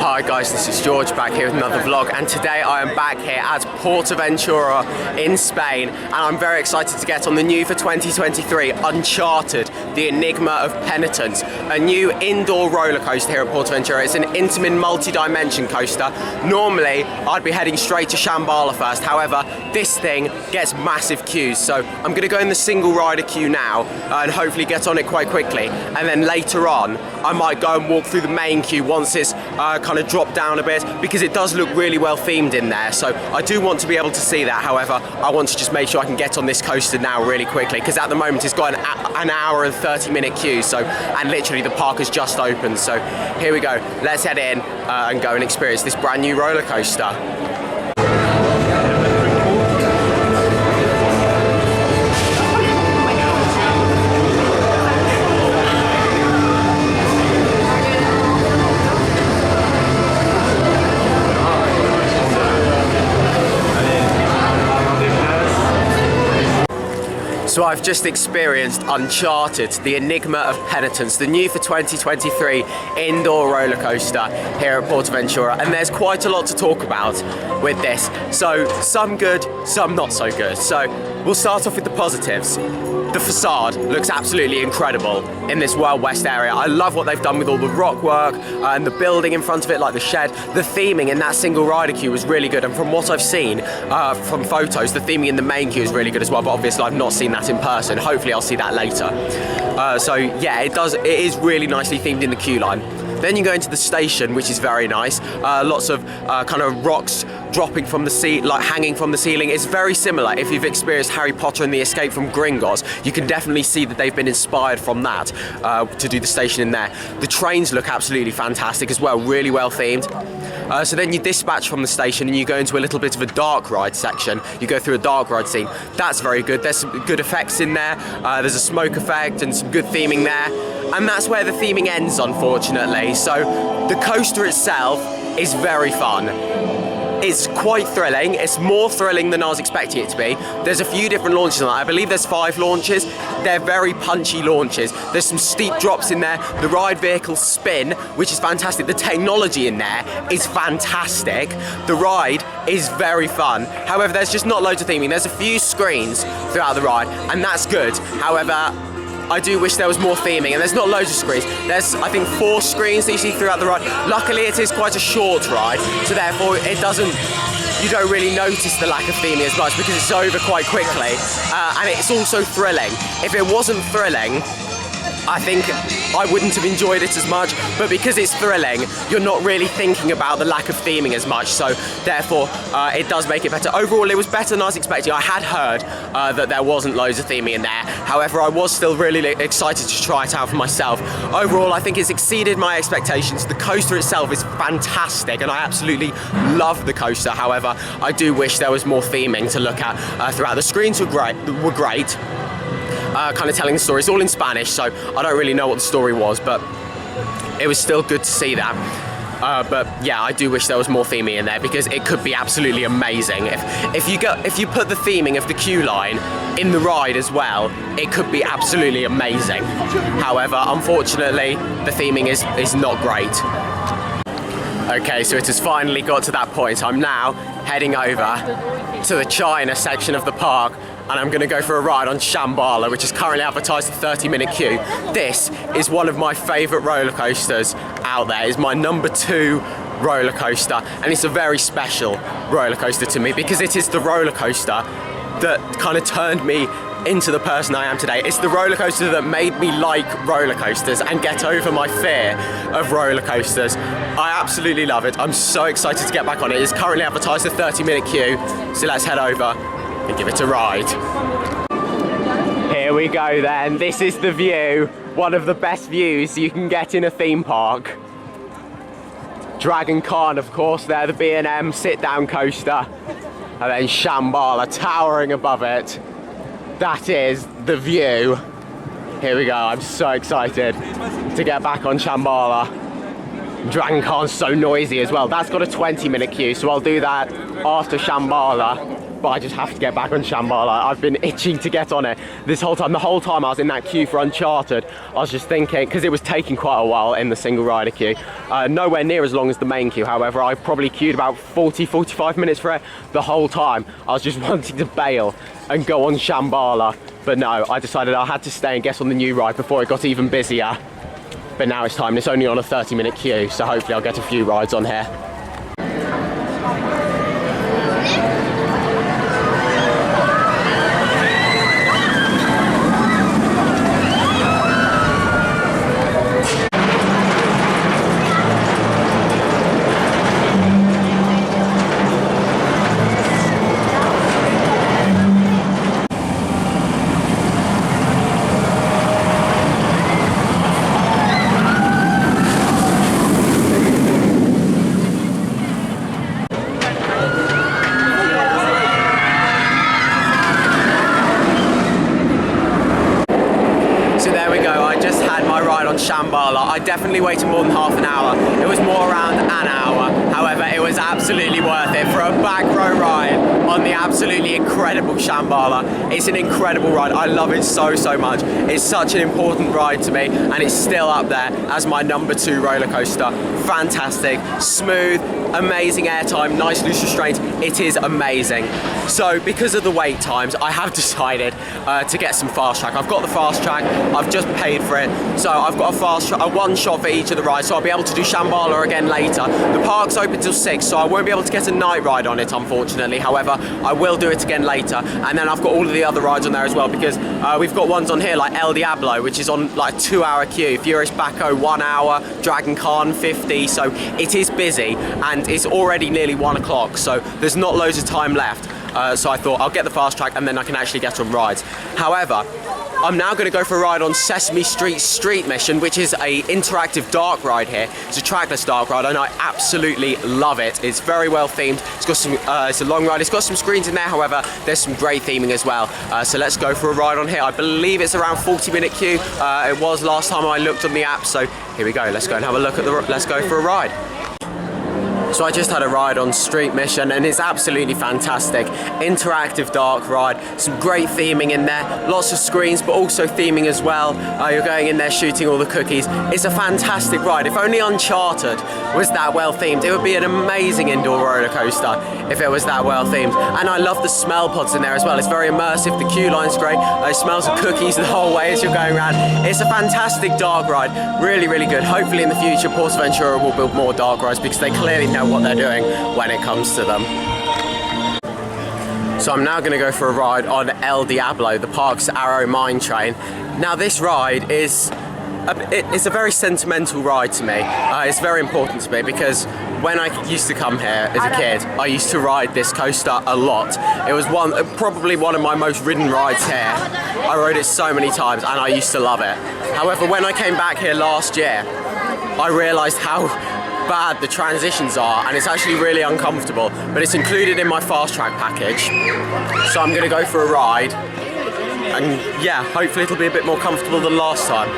Hi guys, this is George back here with another vlog, and today I am back here at PortAventura in Spain, and I'm very excited to get on the new for 2023 Uncharted, the Enigma of Penitence, a new indoor roller coaster here at PortAventura. It's an Intamin multi-dimension coaster. Normally I'd be heading straight to Shambhala first, however this thing gets massive queues, so I'm going to go in the single rider queue now and hopefully get on it quite quickly, and then later on I might go and walk through the main queue once it's kind of dropped down a bit, because it does look really well themed in there, so I do want to be able to see that. However, I want to just make sure I can get on this coaster now really quickly, because at the moment it's got an hour and 30-minute queue, so, and literally the park has just opened. So here we go, let's head in and go and experience this brand new roller coaster. So I've just experienced Uncharted, the Enigma of Penitence, the new for 2023 indoor roller coaster here at PortAventura, and there's quite a lot to talk about with this. So some good, some not so good. So we'll start off with the positives. The facade looks absolutely incredible in this Wild West area. I love what they've done with all the rock work and the building in front of it, like the shed. The theming in that single rider queue was really good, and from what I've seen from photos, the theming in the main queue is really good as well, but obviously I've not seen that in person. Hopefully I'll see that later. So yeah, it is really nicely themed in the queue line. Then you go into the station, which is very nice. Lots of kind of rocks dropping from the hanging from the ceiling. It's very similar. If you've experienced Harry Potter and the Escape from Gringotts, you can definitely see that they've been inspired from that to do the station in there. The trains look absolutely fantastic as well, really well themed. So then you dispatch from the station and you go into a little bit of a dark ride section. You go through a dark ride scene. That's very good. There's some good effects in there. There's a smoke effect and some good theming there. And that's where the theming ends, unfortunately. So the coaster itself is very fun. It's quite thrilling. It's more thrilling than I was expecting it to be. There's a few different launches on that. I believe there's 5 launches. They're very punchy launches. There's some steep drops in there. The ride vehicles spin, which is fantastic. The technology in there is fantastic. The ride is very fun. However, there's just not loads of theming. There's a few screens throughout the ride, and that's good. However, I do wish there was more theming, and there's not loads of screens. There's, I think, 4 screens that you see throughout the ride. Luckily, it is quite a short ride, so therefore you don't really notice the lack of theming as much, because it's over quite quickly. And it's also thrilling. If it wasn't thrilling, I think I wouldn't have enjoyed it as much, but because it's thrilling, you're not really thinking about the lack of theming as much, so therefore it does make it better. Overall, it was better than I was expecting. I had heard that there wasn't loads of theming in there. However, I was still really excited to try it out for myself. Overall, I think it's exceeded my expectations. The coaster itself is fantastic, and I absolutely love the coaster. However, I do wish there was more theming to look at throughout. The screens were great. Kind of telling the story. It's all in Spanish, so I don't really know what the story was, but it was still good to see that. But yeah, I do wish there was more theming in there, because it could be absolutely amazing. If you put the theming of the queue line in the ride as well, it could be absolutely amazing. However, unfortunately, the theming is not great. Okay, so it has finally got to that point. I'm now heading over to the China section of the park, and I'm going to go for a ride on Shambhala, which is currently advertised a 30-minute queue. This is one of my favourite roller coasters out there. It's my number 2 roller coaster, and it's a very special roller coaster to me, because it is the roller coaster that kind of turned me into the person I am today. It's the roller coaster that made me like roller coasters and get over my fear of roller coasters. I absolutely love it. I'm so excited to get back on it. It's currently advertised a 30-minute queue, so let's head over and give it a ride. Here we go then. This is the view. One of the best views you can get in a theme park. Dragon Khan, of course, there, the B&M sit-down coaster. And then Shambhala towering above it. That is the view. Here we go. I'm so excited to get back on Shambhala. Dragon Khan's so noisy as well. That's got a 20-minute queue, so I'll do that after Shambhala. but I just have to get back on Shambhala. I've been itching to get on it this whole time. The whole time I was in that queue for Uncharted, I was just thinking, because it was taking quite a while in the single rider queue, nowhere near as long as the main queue. However, I probably queued about 40-45 minutes for it. The whole time I was just wanting to bail and go on Shambhala, but no, I decided I had to stay and get on the new ride before it got even busier. But now it's time, and it's only on a 30-minute queue, so hopefully I'll get a few rides on here. Shambhala. I definitely waited more than half an hour. It was more around an hour. However, it was absolutely worth it for a back row ride on the absolutely incredible Shambhala. It's an incredible ride. I love it so much. It's such an important ride to me, and it's still up there as my #2 roller coaster. Fantastic, smooth, amazing airtime, nice loose restraints. It is amazing. So because of the wait times, I have decided to get some fast track. I've got the fast track, I've just paid for it, so I've got a fast track, a one shot for each of the rides, so I'll be able to do Shambhala again later. The park's open till 6, so I won't be able to get a night ride on it, unfortunately. However, I will do it again later, and then I've got all of the other rides on there as well, because we've got ones on here like El Diablo, which is on like a 2-hour queue, Furious Baco 1 hour, Dragon Khan 50, so it is busy, and it's already nearly 1 o'clock, so there's not loads of time left. So I thought I'll get the fast track and then I can actually get on rides. However, I'm now going to go for a ride on Sesame Street Street Mission, which is a interactive dark ride here. It's a trackless dark ride, and I absolutely love it. It's very well themed. It's got some. It's a long ride. It's got some screens in there. However, there's some great theming as well. So let's go for a ride on here. I believe it's around 40-minute queue. It was last time I looked on the app. So here we go. Let's go and have a look at the. Let's go for a ride. So I just had a ride on Street Mission, and it's absolutely fantastic. Interactive dark ride, some great theming in there, lots of screens, but also theming as well. You're going in there shooting all the cookies. It's a fantastic ride. If only Uncharted was that well themed, it would be an amazing indoor roller coaster if it was that well themed. And I love the smell pods in there as well. It's very immersive. The queue line's great. It smells of cookies the whole way as you're going around. It's a fantastic dark ride. Really, really good. Hopefully in the future, PortAventura will build more dark rides, because they clearly know what they're doing when it comes to them. So I'm now going to go for a ride on El Diablo, the park's Arrow Mine Train. Now this ride is it's a very sentimental ride to me. It's very important to me because when I used to come here as a kid, I used to ride this coaster a lot. It was probably one of my most ridden rides here. I rode it so many times and I used to love it. However, when I came back here last year, I realised how bad the transitions are, and it's actually really uncomfortable, but it's included in my fast track package, so I'm gonna go for a ride, and yeah, hopefully it'll be a bit more comfortable than last time.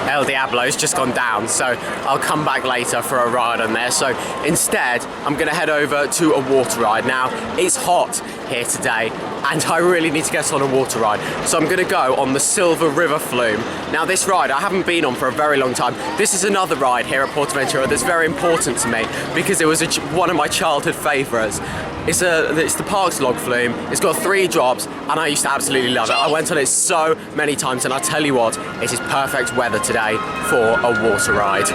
El Diablo's just gone down, so I'll come back later for a ride on there. So instead, I'm gonna head over to a water ride. Now, it's hot here today, and I really need to get on a water ride. So I'm gonna go on the Silver River Flume. Now this ride I haven't been on for a very long time. This is another ride here at PortAventura that's very important to me because it was one of my childhood favourites. It's the park's log flume. It's got 3 drops, and I used to absolutely love it. I went on it so many times, and I tell you what, it is perfect weather today for a water ride.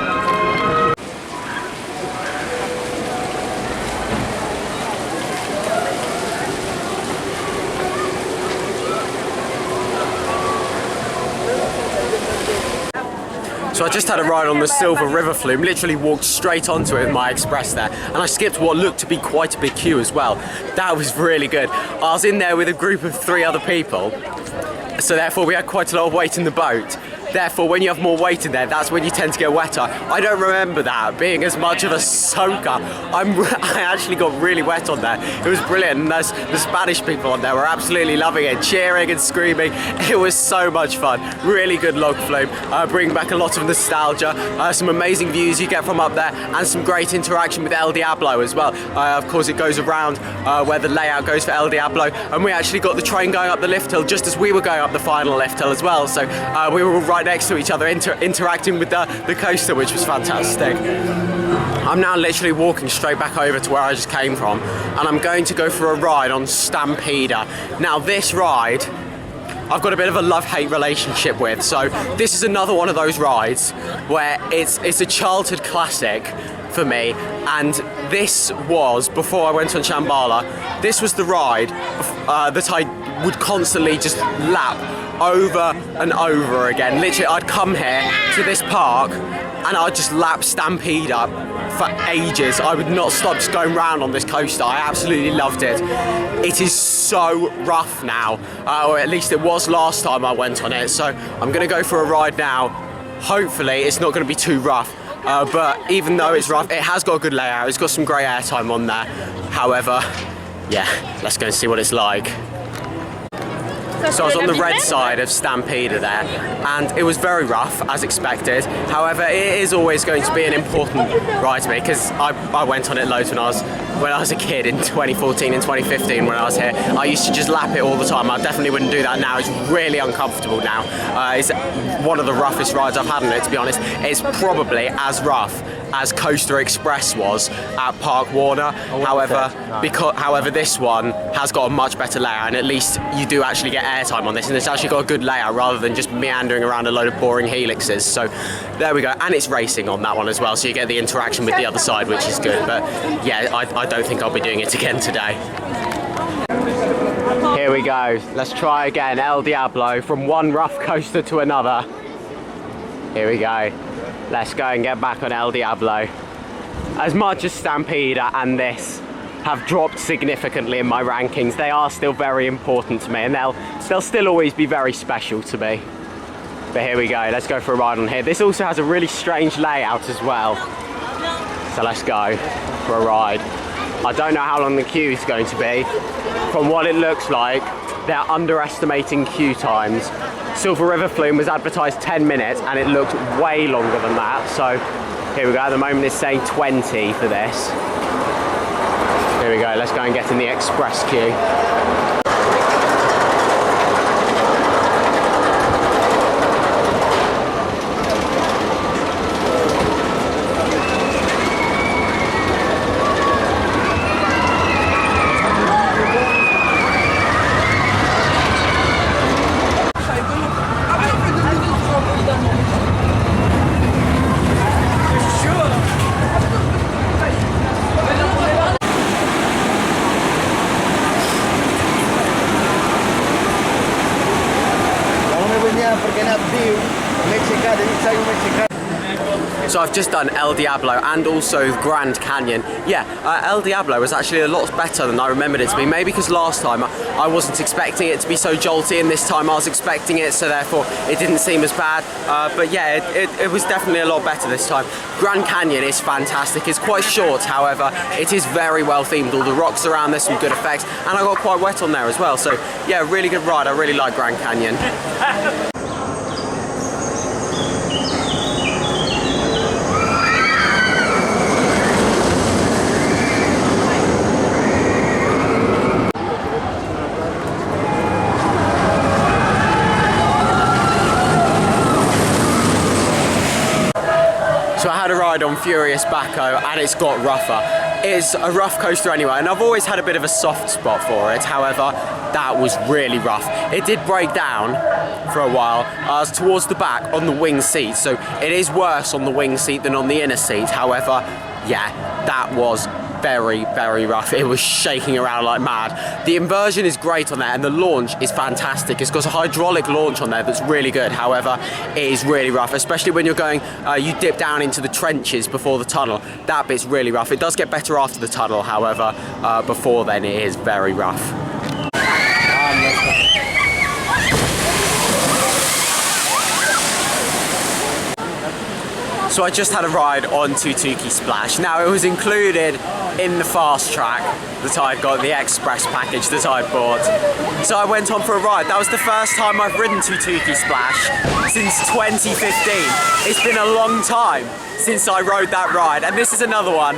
So I just had a ride on the Silver River Flume, literally walked straight onto it with my express there, and I skipped what looked to be quite a big queue as well. That was really good. I was in there with a group of 3 other people, so therefore we had quite a lot of weight in the boat. therefore when you have more weight in there, that's when you tend to get wetter. I don't remember that being as much of a soaker. I actually got really wet on there. It was brilliant, and the Spanish people on there were absolutely loving it, cheering and screaming. It was so much fun. Really good log flume, bringing back a lot of nostalgia, some amazing views you get from up there, and some great interaction with El Diablo as well. Of course, it goes around where the layout goes for El Diablo, and we actually got the train going up the lift hill just as we were going up the final lift hill as well. So we were all right next to each other, interacting with the coaster, which was fantastic. I'm now literally walking straight back over to where I just came from, and I'm going to go for a ride on Stampeder. Now, this ride I've got a bit of a love-hate relationship with. So this is another one of those rides where it's a childhood classic for me, and this was, before I went on Shambhala, this was the ride that I would constantly just lap over and over again. Literally, I'd come here to this park and I'd just lap Stampede up for ages. I would not stop just going round on this coaster. I absolutely loved it. It is so rough now, or at least it was last time I went on it. So I'm gonna go for a ride now. Hopefully it's not gonna be too rough. But even though it's rough, it has got a good layout. It's got some great airtime on there. However, yeah, let's go and see what it's like. So I was on the red side of Stampeder there, and it was very rough, as expected. However, it is always going to be an important ride to me, because I went on it loads when I was a kid in 2014 and 2015 when I was here. I used to just lap it all the time. I definitely wouldn't do that now. It's really uncomfortable now. It's one of the roughest rides I've had on it, to be honest. It's probably as rough as Coaster Express was at Park Warner. However, this one has got a much better layout, and at least you do actually get airtime on this, and it's actually got a good layout rather than just meandering around a load of boring helixes. So there we go, and it's racing on that one as well, so you get the interaction with the other side, which is good. But yeah, I don't think I'll be doing it again today. Here we go, let's try again, El Diablo, from one rough coaster to another. Here we go. Let's go and get back on El Diablo. As much as Stampeder and this have dropped significantly in my rankings, they are still very important to me, and they'll still always be very special to me. But here we go, let's go for a ride on here. This also has a really strange layout as well. So let's go for a ride. I don't know how long the queue is going to be. From what it looks like, they're underestimating queue times. Silver River Flume was advertised 10 minutes and it looked way longer than that. So here we go, at the moment it's saying 20 for this. Here we go, let's go and get in the express queue. So I've just done El Diablo and also Grand Canyon. Yeah, El Diablo was actually a lot better than I remembered it to be. Maybe because last time I wasn't expecting it to be so jolty, and this time I was expecting it, so therefore it didn't seem as bad. But yeah, it was definitely a lot better this time. Grand Canyon is fantastic. It's quite short, however, it is very well themed. All the rocks around, there's some good effects, and I got quite wet on there as well. So yeah, really good ride. I really like Grand Canyon. So I had a ride on Furious Baco, and it's got rougher. It's a rough coaster anyway, and I've always had a bit of a soft spot for it. However, that was really rough. It did break down for a while. I was towards the back on the wing seat, so it is worse on the wing seat than on the inner seat. However, yeah, that was very, very rough. It was shaking around like mad. The inversion is great on there, and the launch is fantastic. It's got a hydraulic launch on there that's really good. However, it is really rough, especially when you're going, you dip down into the trenches before the tunnel. That bit's really rough. It does get better after the tunnel, however, before then it is very rough. So I just had a ride on Tutuki Splash. Now it was included in the fast track that I got, the express package that I bought. So I went on for a ride. That was the first time I've ridden Tutuki Splash since 2015. It's been a long time since I rode that ride, and this is another one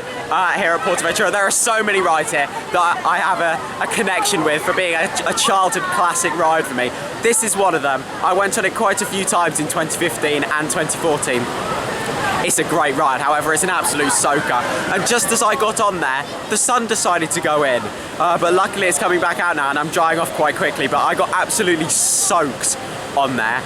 here at PortAventura. There are so many rides here that I have a connection with for being a childhood classic ride for me. This is one of them. I went on it quite a few times in 2015 and 2014. It's a great ride, however, it's an absolute soaker. And just as I got on there, the sun decided to go in. But luckily it's coming back out now and I'm drying off quite quickly, but I got absolutely soaked on there.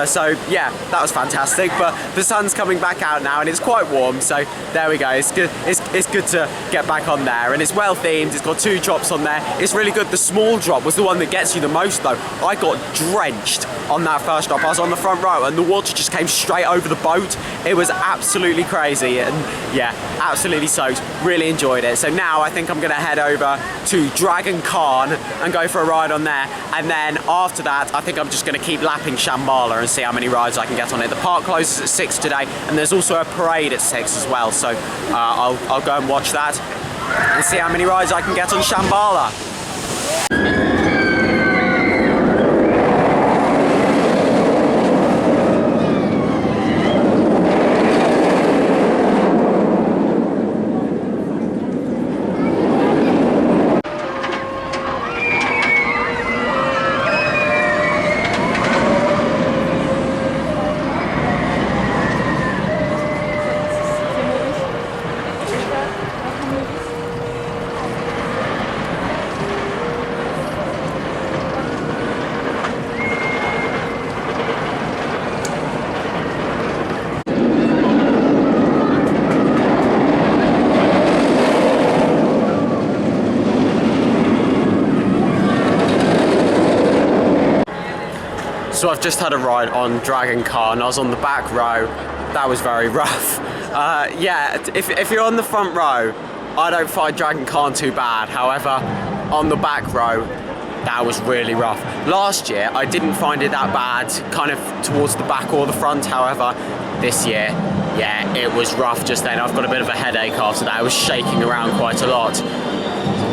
So yeah, that was fantastic, but the sun's coming back out now and it's quite warm, so there we go. It's good, it's good to get back on there, and it's well themed. It's got 2 drops on there. It's really good. The small drop was the one that gets you the most though. I got drenched on that first drop. I was on the front row and the water just came straight over the boat. It was absolutely crazy, and yeah, absolutely soaked. Really enjoyed it. So now I think I'm gonna head over to Dragon Khan and go for a ride on there, and then after that I think I'm just gonna keep lapping Shambhala and see how many rides I can get on it. The park closes at 6 today, and there's also a parade at 6 as well, so I'll go and watch that and see how many rides I can get on Shambhala. So I've just had a ride on Dragon Khan. I was on the back row. That was very rough. Yeah, if you're on the front row, I don't find Dragon Khan too bad. However, on the back row, that was really rough. Last year, I didn't find it that bad, kind of towards the back or the front. However, this year, yeah, it was rough just then. I've got a bit of a headache after that. I was shaking around quite a lot.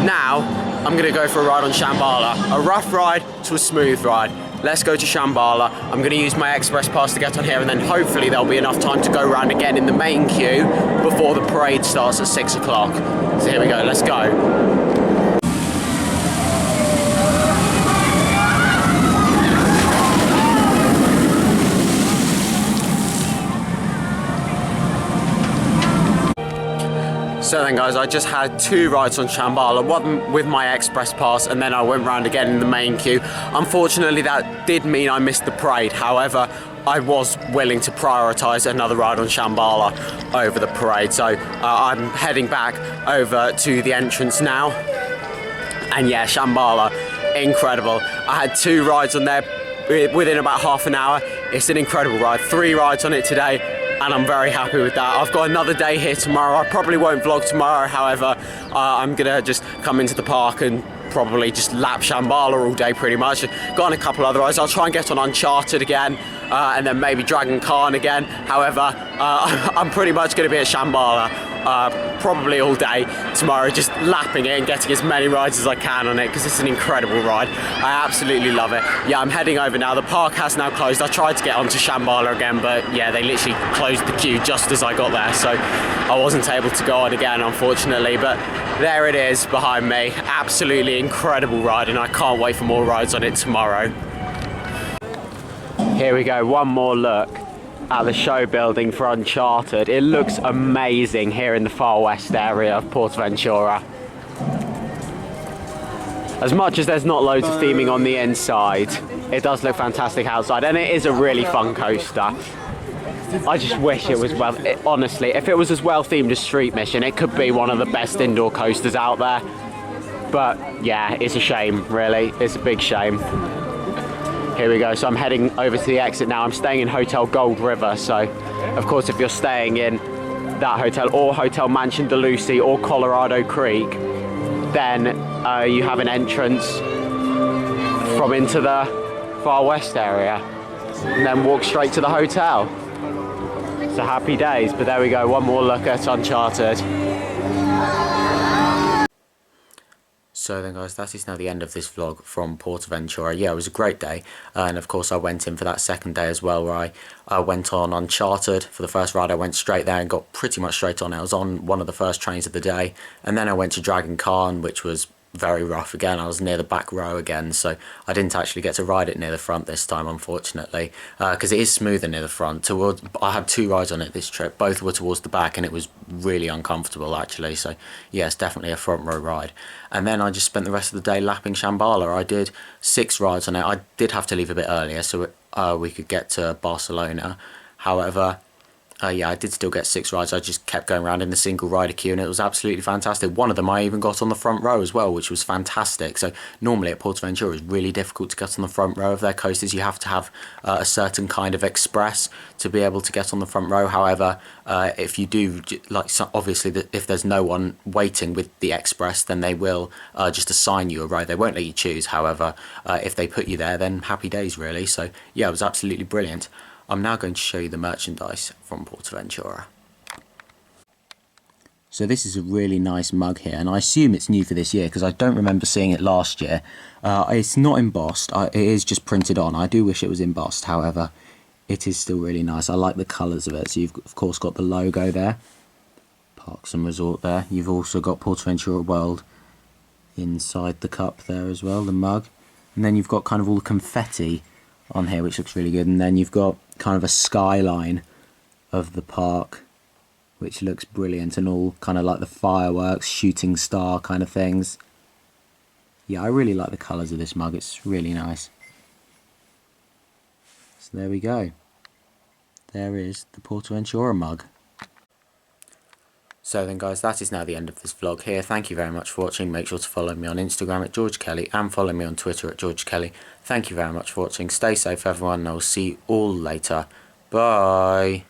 Now, I'm gonna go for a ride on Shambhala. A rough ride to a smooth ride. Let's go to Shambhala. I'm going to use my express pass to get on here, and then hopefully there'll be enough time to go around again in the main queue before the parade starts at 6 o'clock. So here we go, let's go. So then guys, I just had 2 rides on Shambhala, one with my express pass, and then I went round again in the main queue. Unfortunately, that did mean I missed the parade. However, I was willing to prioritise another ride on Shambhala over the parade. So I'm heading back over to the entrance now. And yeah, Shambhala, incredible. I had 2 rides on there within about half an hour. It's an incredible ride. 3 rides on it today, and I'm very happy with that. I've got another day here tomorrow. I probably won't vlog tomorrow, however, I'm gonna just come into the park and probably just lap Shambhala all day pretty much. Got on a couple other rides. I'll try and get on Uncharted again, and then maybe Dragon Khan again. However, I'm pretty much gonna be at Shambhala probably all day tomorrow, just lapping it and getting as many rides as I can on it, because it's an incredible ride. I absolutely love it. Yeah, I'm heading over now. The park has now closed. I tried to get onto Shambhala again, but yeah, they literally closed the queue just as I got there, so I wasn't able to go on again, unfortunately. But there it is behind me. Absolutely incredible ride, and I can't wait for more rides on it tomorrow. Here we go, one more look at the show building for Uncharted. It looks amazing here in the far west area of PortAventura. As much as there's not loads of theming on the inside, it does look fantastic outside, and it is a really fun coaster. I just wish it was honestly, if it was as well themed as Street Mission, it could be one of the best indoor coasters out there. But yeah, it's a shame, really. It's a big shame. Here we go, so I'm heading over to the exit now. I'm staying in Hotel Gold River, so of course if you're staying in that hotel or Hotel Mansion de Lucy or Colorado Creek, then you have an entrance from into the far west area and then walk straight to the hotel. So happy days, but there we go, one more look at Uncharted. So then guys, that is now the end of this vlog from PortAventura. Yeah, it was a great day, and of course I went in for that second day as well, where I went on Uncharted. For the first ride I went straight there and got pretty much straight on. I was on one of the first trains of the day, and then I went to Dragon Khan, which was very rough again. I was near the back row again, so I didn't actually get to ride it near the front this time, unfortunately, because it is smoother near the front. I had 2 rides on it this trip, both were towards the back, and it was really uncomfortable actually, so yeah, it's definitely a front row ride. And then I just spent the rest of the day lapping Shambhala. I did 6 rides on it. I did have to leave a bit earlier so we could get to Barcelona. However, yeah, I did still get 6 rides. I just kept going around in the single rider queue, and it was absolutely fantastic. One of them I even got on the front row as well, which was fantastic. So normally at PortAventura it's really difficult to get on the front row of their coasters. You have to have a certain kind of express to be able to get on the front row. However, if you do, like, so obviously if there's no one waiting with the express, then they will just assign you a row. They won't let you choose. However, if they put you there, then happy days really. So yeah, it was absolutely brilliant. I'm now going to show you the merchandise from PortAventura. So this is a really nice mug here, and I assume it's new for this year because I don't remember seeing it last year. It's not embossed, it is just printed on. I do wish it was embossed, however, it is still really nice. I like the colours of it. So you've of course got the logo there, Parks and Resort there. You've also got PortAventura World inside the cup there as well, the mug. And then you've got kind of all the confetti on here, which looks really good. And then you've got kind of a skyline of the park, which looks brilliant, and all kind of like the fireworks, shooting star kind of things. Yeah, I really like the colours of this mug. It's really nice. So there we go. There is the PortAventura mug. So then guys, that is now the end of this vlog here. Thank you very much for watching. Make sure to follow me on Instagram at George Kelly and follow me on Twitter at George Kelly. Thank you very much for watching. Stay safe everyone, and I'll see you all later. Bye.